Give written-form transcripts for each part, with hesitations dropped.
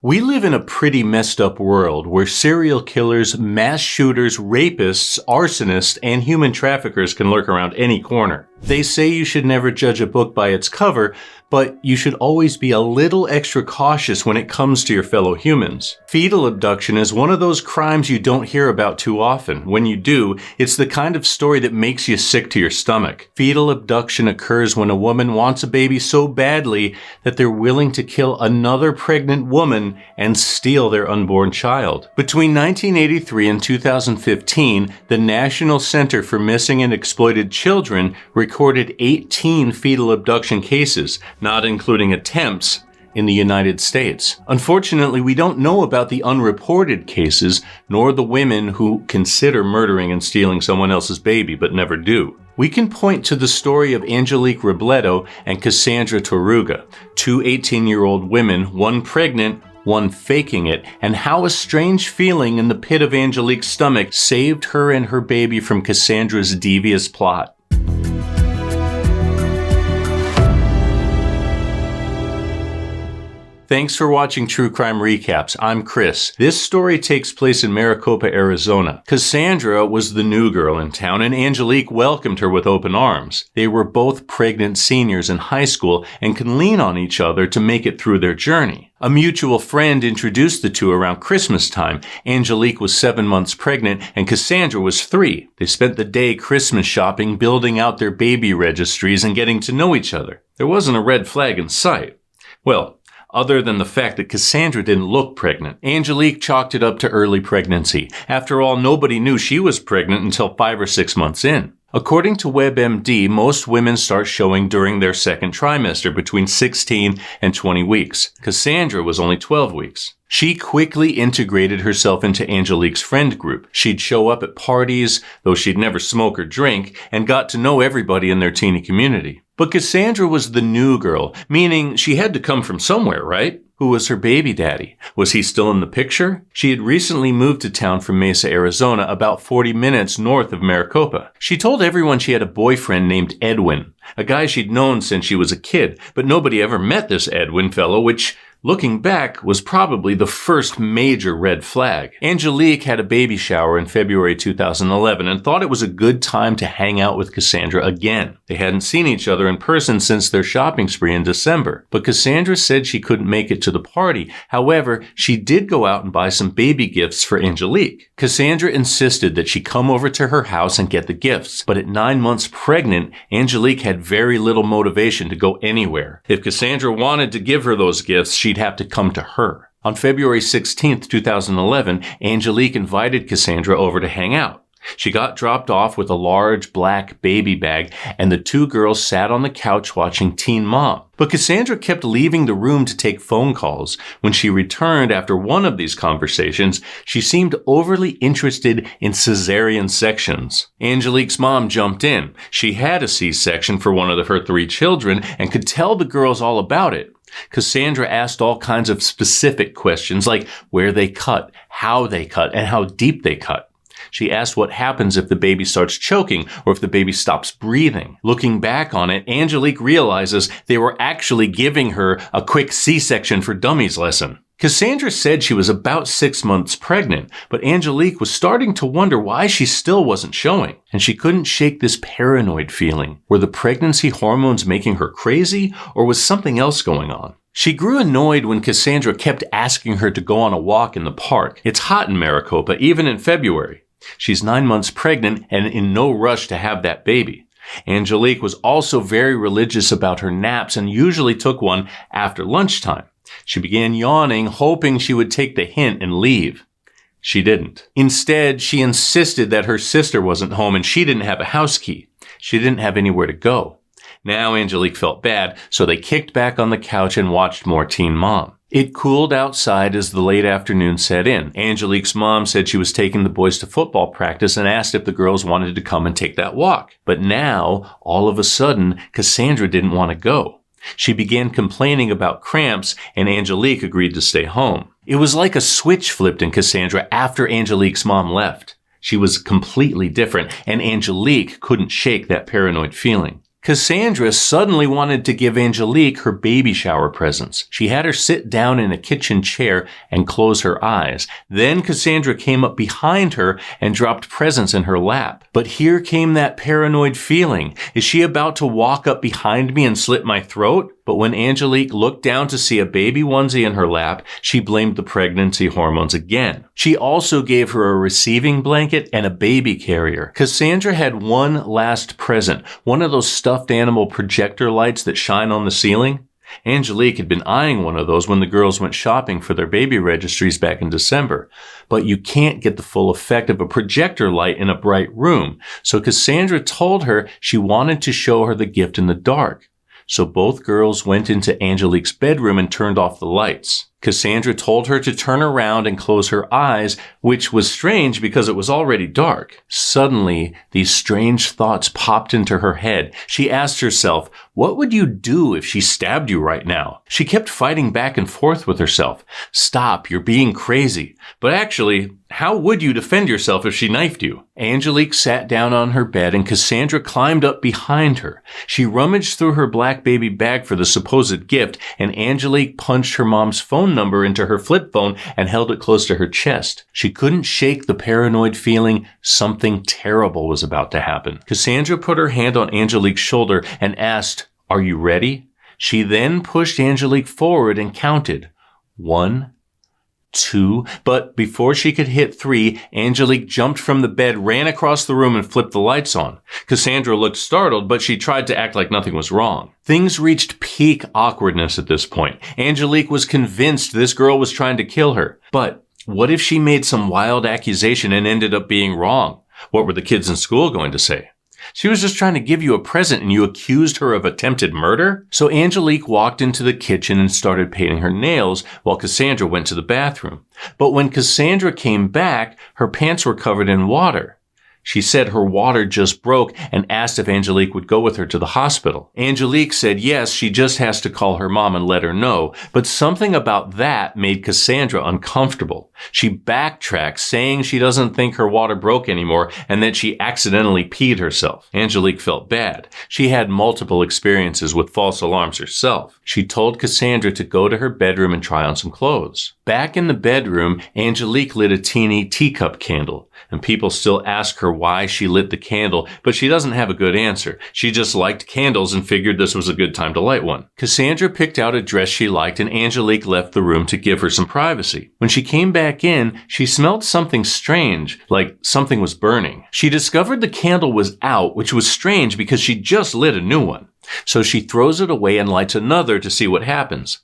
We live in a pretty messed up world where serial killers, mass shooters, rapists, arsonists, and human traffickers can lurk around any corner. They say you should never judge a book by its cover, but you should always be a little extra cautious when it comes to your fellow humans. Fetal abduction is one of those crimes you don't hear about too often. When you do, it's the kind of story that makes you sick to your stomach. Fetal abduction occurs when a woman wants a baby so badly that they're willing to kill another pregnant woman and steal their unborn child. Between 1983 and 2015, the National Center for Missing and Exploited Children recorded 18 fetal abduction cases, not including attempts, in the United States. Unfortunately, we don't know about the unreported cases, nor the women who consider murdering and stealing someone else's baby but never do. We can point to the story of Angelique Robledo and Kassandra Toruga, two 18-year-old women, one pregnant, one faking it, and how a strange feeling in the pit of Angelique's stomach saved her and her baby from Kassandra's devious plot. Thanks for watching True Crime Recaps. I'm Chris. This story takes place in Maricopa, Arizona. Kassandra was the new girl in town, and Angelique welcomed her with open arms. They were both pregnant seniors in high school and can lean on each other to make it through their journey. A mutual friend introduced the two around Christmas time. Angelique was 7 months pregnant and Kassandra was 3. They spent the day Christmas shopping, building out their baby registries, and getting to know each other. There wasn't a red flag in sight. Well, other than the fact that Kassandra didn't look pregnant. Angelique chalked it up to early pregnancy. After all, nobody knew she was pregnant until 5 or 6 months in. According to WebMD, most women start showing during their second trimester, between 16 and 20 weeks. Kassandra was only 12 weeks. She quickly integrated herself into Angelique's friend group. She'd show up at parties, though she'd never smoke or drink, and got to know everybody in their teeny community. But Kassandra was the new girl, meaning she had to come from somewhere, right? Who was her baby daddy? Was he still in the picture? She had recently moved to town from Mesa, Arizona, about 40 minutes north of Maricopa. She told everyone she had a boyfriend named Edwin, a guy she'd known since she was a kid, but nobody ever met this Edwin fellow, which, looking back, was probably the first major red flag. Angelique had a baby shower in February 2011 and thought it was a good time to hang out with Kassandra again. They hadn't seen each other in person since their shopping spree in December, but Kassandra said she couldn't make it to the party. However, she did go out and buy some baby gifts for Angelique. Kassandra insisted that she come over to her house and get the gifts, but at 9 months pregnant, Angelique had very little motivation to go anywhere. If Kassandra wanted to give her those gifts, she'd have to come to her. On February 16, 2011, Angelique invited Kassandra over to hang out. She got dropped off with a large black baby bag, and the two girls sat on the couch watching Teen Mom. But Kassandra kept leaving the room to take phone calls. When she returned after one of these conversations, she seemed overly interested in cesarean sections. Angelique's mom jumped in. She had a C-section for one of her 3 children and could tell the girls all about it. Kassandra asked all kinds of specific questions like where they cut, how they cut, and how deep they cut. She asked what happens if the baby starts choking or if the baby stops breathing. Looking back on it, Angelique realizes they were actually giving her a quick C-section for dummies lesson. Kassandra said she was about 6 months pregnant, but Angelique was starting to wonder why she still wasn't showing. And she couldn't shake this paranoid feeling. Were the pregnancy hormones making her crazy, or was something else going on? She grew annoyed when Kassandra kept asking her to go on a walk in the park. It's hot in Maricopa, even in February. She's 9 months pregnant and in no rush to have that baby. Angelique was also very religious about her naps and usually took one after lunchtime. She began yawning, hoping she would take the hint and leave. She didn't. Instead, she insisted that her sister wasn't home and she didn't have a house key. She didn't have anywhere to go. Now Angelique felt bad, so they kicked back on the couch and watched more Teen Mom. It cooled outside as the late afternoon set in. Angelique's mom said she was taking the boys to football practice and asked if the girls wanted to come and take that walk. But now, all of a sudden, Kassandra didn't want to go. She began complaining about cramps, and Angelique agreed to stay home. It was like a switch flipped in Kassandra after Angelique's mom left. She was completely different, and Angelique couldn't shake that paranoid feeling. Kassandra suddenly wanted to give Angelique her baby shower presents. She had her sit down in a kitchen chair and close her eyes. Then Kassandra came up behind her and dropped presents in her lap. But here came that paranoid feeling. Is she about to walk up behind me and slit my throat? But when Angelique looked down to see a baby onesie in her lap, she blamed the pregnancy hormones again. She also gave her a receiving blanket and a baby carrier. Kassandra had one last present, one of those stuffed animal projector lights that shine on the ceiling. Angelique had been eyeing one of those when the girls went shopping for their baby registries back in December. But you can't get the full effect of a projector light in a bright room. So Kassandra told her she wanted to show her the gift in the dark. So both girls went into Angelique's bedroom and turned off the lights. Kassandra told her to turn around and close her eyes, which was strange because it was already dark. Suddenly, these strange thoughts popped into her head. She asked herself, what would you do if she stabbed you right now? She kept fighting back and forth with herself. Stop, you're being crazy. But actually, how would you defend yourself if she knifed you? Angelique sat down on her bed and Kassandra climbed up behind her. She rummaged through her black baby bag for the supposed gift, and Angelique punched her mom's phone number into her flip phone and held it close to her chest. She couldn't shake the paranoid feeling something terrible was about to happen. Kassandra put her hand on Angelique's shoulder and asked, "Are you ready?" She then pushed Angelique forward and counted 1, 2, but before she could hit 3, Angelique jumped from the bed, ran across the room, and flipped the lights on. Kassandra looked startled, but she tried to act like nothing was wrong. Things reached peak awkwardness at this point. Angelique was convinced this girl was trying to kill her. But what if she made some wild accusation and ended up being wrong? What were the kids in school going to say? She was just trying to give you a present and you accused her of attempted murder? So Angelique walked into the kitchen and started painting her nails while Kassandra went to the bathroom. But when Kassandra came back, her pants were covered in water. She said her water just broke and asked if Angelique would go with her to the hospital. Angelique said yes, she just has to call her mom and let her know. But something about that made Kassandra uncomfortable. She backtracked, saying she doesn't think her water broke anymore and that she accidentally peed herself. Angelique felt bad. She had multiple experiences with false alarms herself. She told Kassandra to go to her bedroom and try on some clothes. Back in the bedroom, Angelique lit a teeny teacup candle, and people still ask her why she lit the candle, but she doesn't have a good answer. She just liked candles and figured this was a good time to light one. Kassandra picked out a dress she liked, and Angelique left the room to give her some privacy. When she came back in, she smelled something strange, like something was burning. She discovered the candle was out, which was strange because she just lit a new one. So she throws it away and lights another to see what happens.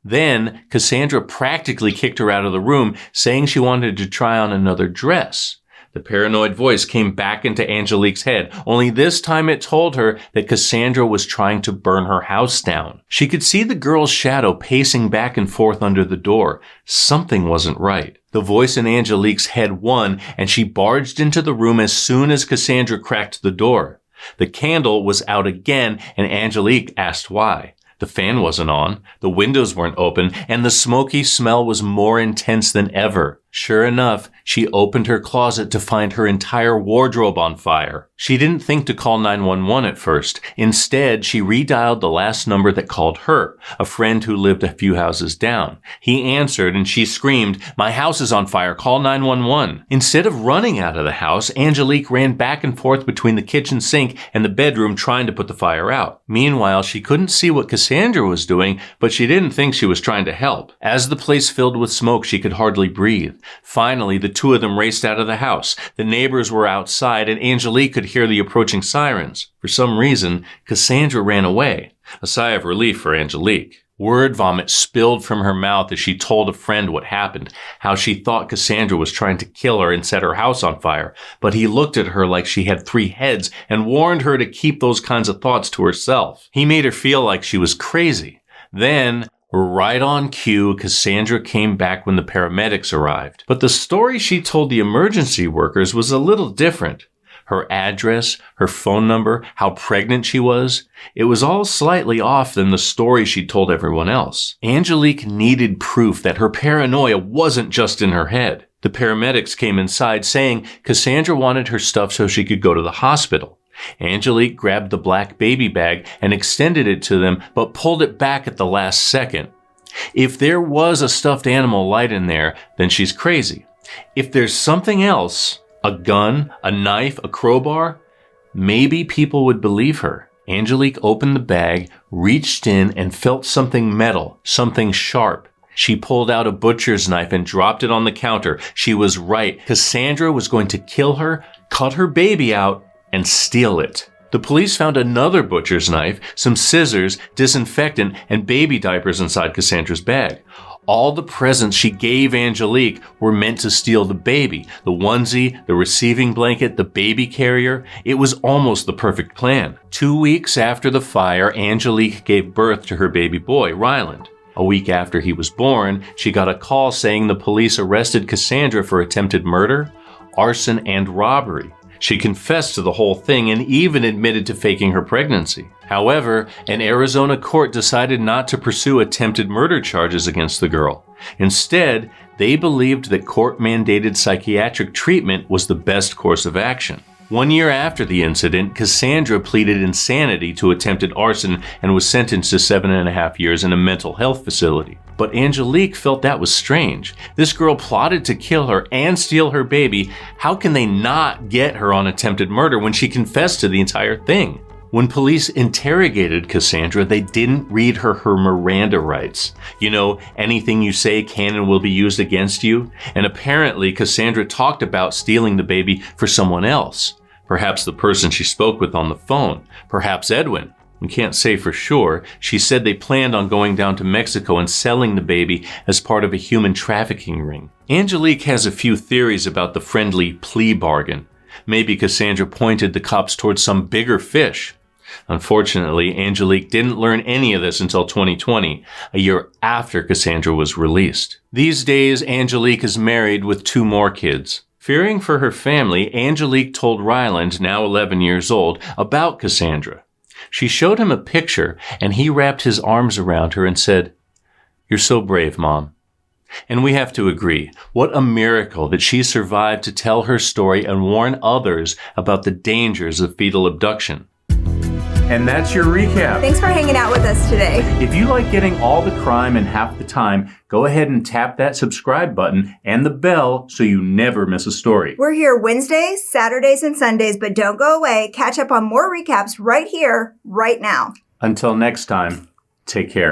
Then Kassandra practically kicked her out of the room, saying she wanted to try on another dress. The paranoid voice came back into Angelique's head, only this time it told her that Kassandra was trying to burn her house down. She could see the girl's shadow pacing back and forth under the door. Something wasn't right. The voice in Angelique's head won, and she barged into the room as soon as Kassandra cracked the door. The candle was out again, and Angelique asked why. The fan wasn't on, the windows weren't open, and the smoky smell was more intense than ever. Sure enough, she opened her closet to find her entire wardrobe on fire. She didn't think to call 911 at first. Instead, she redialed the last number that called her, a friend who lived a few houses down. He answered and she screamed, "My house is on fire, call 911. Instead of running out of the house, Angelique ran back and forth between the kitchen sink and the bedroom trying to put the fire out. Meanwhile, she couldn't see what Kassandra was doing, but she didn't think she was trying to help. As the place filled with smoke, she could hardly breathe. Finally, the two of them raced out of the house. The neighbors were outside, and Angelique could hear the approaching sirens. For some reason, Kassandra ran away. A sigh of relief for Angelique. Word vomit spilled from her mouth as she told a friend what happened, how she thought Kassandra was trying to kill her and set her house on fire, but he looked at her like she had 3 heads and warned her to keep those kinds of thoughts to herself. He made her feel like she was crazy. Then, right on cue, Kassandra came back when the paramedics arrived. But the story she told the emergency workers was a little different. Her address, her phone number, how pregnant she was, it was all slightly off than the story she told everyone else. Angelique needed proof that her paranoia wasn't just in her head. The paramedics came inside saying Kassandra wanted her stuff so she could go to the hospital. Angelique grabbed the black baby bag and extended it to them, but pulled it back at the last second. If there was a stuffed animal light in there, then she's crazy. If there's something else, a gun, a knife, a crowbar, maybe people would believe her. Angelique opened the bag, reached in, and felt something metal, something sharp. She pulled out a butcher's knife and dropped it on the counter. She was right. Kassandra was going to kill her, cut her baby out, and steal it. The police found another butcher's knife, some scissors, disinfectant, and baby diapers inside Kassandra's bag. All the presents she gave Angelique were meant to steal the baby. The onesie, the receiving blanket, the baby carrier. It was almost the perfect plan. 2 weeks after the fire, Angelique gave birth to her baby boy, Ryland. A week after he was born, she got a call saying the police arrested Kassandra for attempted murder, arson, and robbery. She confessed to the whole thing and even admitted to faking her pregnancy. However, an Arizona court decided not to pursue attempted murder charges against the girl. Instead, they believed that court-mandated psychiatric treatment was the best course of action. 1 year after the incident, Kassandra pleaded insanity to attempted arson and was sentenced to 7.5 years in a mental health facility. But Angelique felt that was strange. This girl plotted to kill her and steal her baby. How can they not get her on attempted murder when she confessed to the entire thing? When police interrogated Kassandra, they didn't read her Miranda rights. You know, anything you say can and will be used against you. And apparently, Kassandra talked about stealing the baby for someone else. Perhaps the person she spoke with on the phone. Perhaps Edwin. We can't say for sure. She said they planned on going down to Mexico and selling the baby as part of a human trafficking ring. Angelique has a few theories about the friendly plea bargain. Maybe Kassandra pointed the cops towards some bigger fish. Unfortunately, Angelique didn't learn any of this until 2020, a year after Kassandra was released. These days, Angelique is married with 2 more kids. Fearing for her family, Angelique told Ryland, now 11 years old, about Kassandra. She showed him a picture, and he wrapped his arms around her and said, "You're so brave, Mom." And we have to agree, what a miracle that she survived to tell her story and warn others about the dangers of fetal abduction. And that's your recap. Thanks for hanging out with us today. If you like getting all the crime in half the time, go ahead and tap that subscribe button and the bell so you never miss a story. We're here Wednesdays, Saturdays, and Sundays, but don't go away. Catch up on more recaps right here, right now. Until next time, take care.